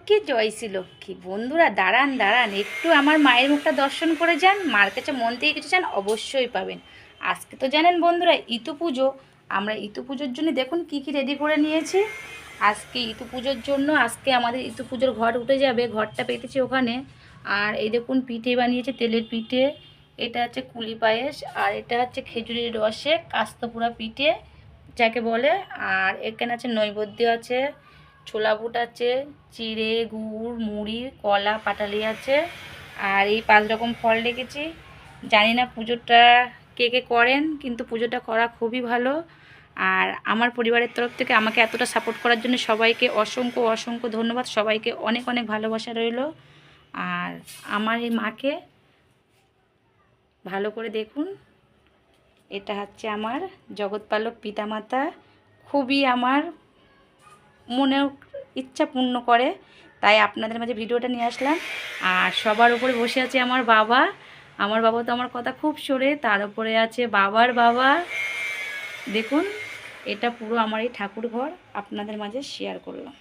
লক্ষ্মী জয় শ্রী লক্ষ্মী। বন্ধুরা দাঁড়ান দাঁড়ান, একটু আমার মায়ের মুখটা দর্শন করে যান। মার কাছে মন থেকে কিছু চান, অবশ্যই পাবেন। আজকে তো জানেন বন্ধুরা ইতু পুজো। আমরা ইতু পুজোর জন্য দেখুন কি কি রেডি করে নিয়েছি। আজকে ইতু পুজোর জন্য আজকে আমাদের ইতু পুজোর ঘর উঠে যাবে, ঘরটা পেতেছি ওখানে। আর এই দেখুন পিঠে বানিয়েছে, তেলের পিঠে। এটা হচ্ছে কুলি পায়েস, আর এটা হচ্ছে খেজুরির রসে কাস্তপুরা পিঠে যাকে বলে। আর এখানে আছে নৈবেদ্য আছে, ছোলা বুট আছে, চিড়ে, গুড়, মুড়ি, কলা, পাটালি আছে। আর এই 5 রকম ফল রেখেছি। জানি না পুজোটা কে কে করেন, কিন্তু পুজোটা করা খুবই ভালো। আর আমার পরিবারের তরফ থেকে আমাকে এতটা সাপোর্ট করার জন্য সবাইকে অসংখ্য অসংখ্য ধন্যবাদ। সবাইকে অনেক অনেক ভালোবাসা রইল। আর আমার এই মাকে ভালো করে দেখুন। এটা হচ্ছে আমার জগৎপালক পিতামাতা। খুবই আমার মনের ইচ্ছা পূর্ণ করে, তাই আপনাদের মাঝে ভিডিওটা নিয়ে আসলাম। আর সবার উপরে বসে আছে আমার বাবা। আমার বাবা তো আমার কথা খুব শোনে, তার উপরে আছে বাবার বাবা। দেখুন, এটা পুরো আমার এই ঠাকুর ঘর আপনাদের মাঝে শেয়ার করলাম।